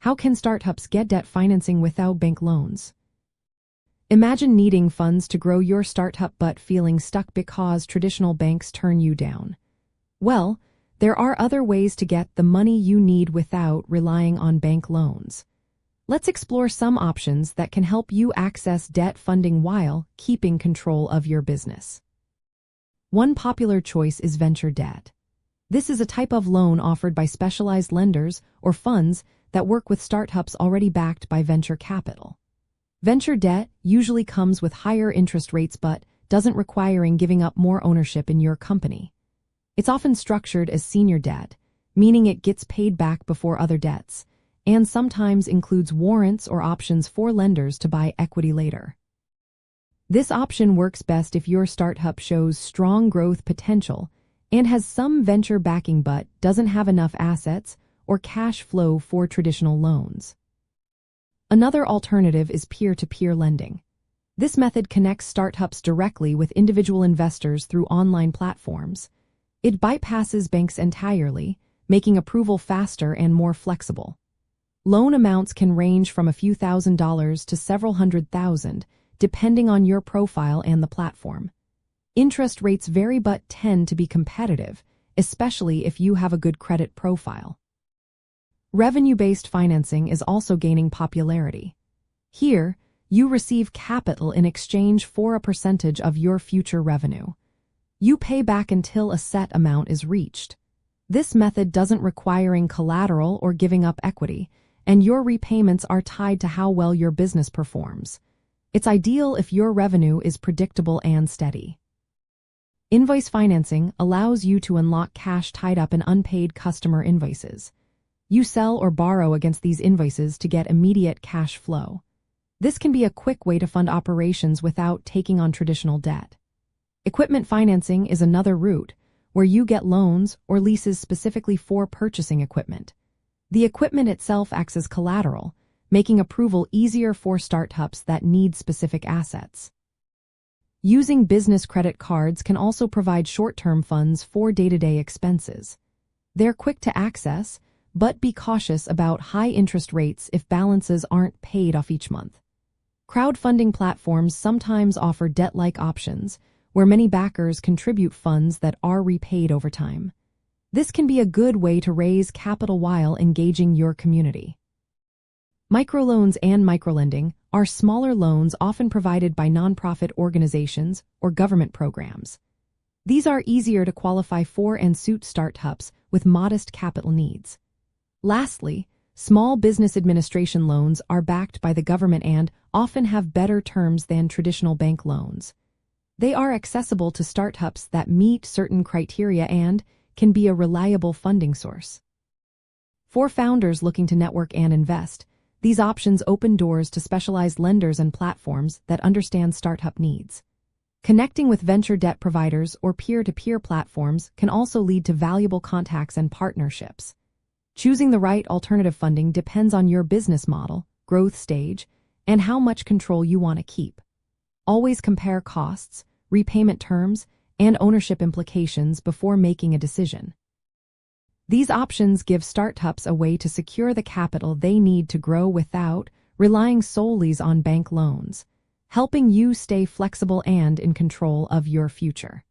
How can startups get debt financing without bank loans? Imagine needing funds to grow your startup but feeling stuck because traditional banks turn you down. Well, there are other ways to get the money you need without relying on bank loans. Let's explore some options that can help you access debt funding while keeping control of your business. One popular choice is venture debt. This is a type of loan offered by specialized lenders or funds that work with startups already backed by venture capital. Venture debt usually comes with higher interest rates but doesn't require giving up more ownership in your company. It's often structured as senior debt, meaning it gets paid back before other debts, and sometimes includes warrants or options for lenders to buy equity later. This option works best if your startup shows strong growth potential and has some venture backing but doesn't have enough assets or cash flow for traditional loans. Another alternative is peer-to-peer lending. This method connects startups directly with individual investors through online platforms. It bypasses banks entirely, making approval faster and more flexible. Loan amounts can range from a few $1,000s to several $100,000, depending on your profile and the platform. Interest rates vary but tend to be competitive, especially if you have a good credit profile. Revenue-based financing is also gaining popularity. Here, you receive capital in exchange for a percentage of your future revenue. You pay back until a set amount is reached. This method doesn't require collateral or giving up equity, and your repayments are tied to how well your business performs. It's ideal if your revenue is predictable and steady. Invoice financing allows you to unlock cash tied up in unpaid customer invoices. You sell or borrow against these invoices to get immediate cash flow. This can be a quick way to fund operations without taking on traditional debt. Equipment financing is another route, where you get loans or leases specifically for purchasing equipment. The equipment itself acts as collateral, making approval easier for startups that need specific assets. Using business credit cards can also provide short-term funds for day-to-day expenses. They're quick to access, but be cautious about high interest rates if balances aren't paid off each month. Crowdfunding platforms sometimes offer debt-like options, where many backers contribute funds that are repaid over time. This can be a good way to raise capital while engaging your community. Microloans and microlending are smaller loans often provided by nonprofit organizations or government programs. These are easier to qualify for and suit startups with modest capital needs. Lastly, small business administration loans are backed by the government and often have better terms than traditional bank loans. They are accessible to startups that meet certain criteria and can be a reliable funding source. For founders looking to network and invest, these options open doors to specialized lenders and platforms that understand startup needs. Connecting with venture debt providers or peer-to-peer platforms can also lead to valuable contacts and partnerships. Choosing the right alternative funding depends on your business model, growth stage, and how much control you want to keep. Always compare costs, repayment terms, and ownership implications before making a decision. These options give startups a way to secure the capital they need to grow without relying solely on bank loans, helping you stay flexible and in control of your future.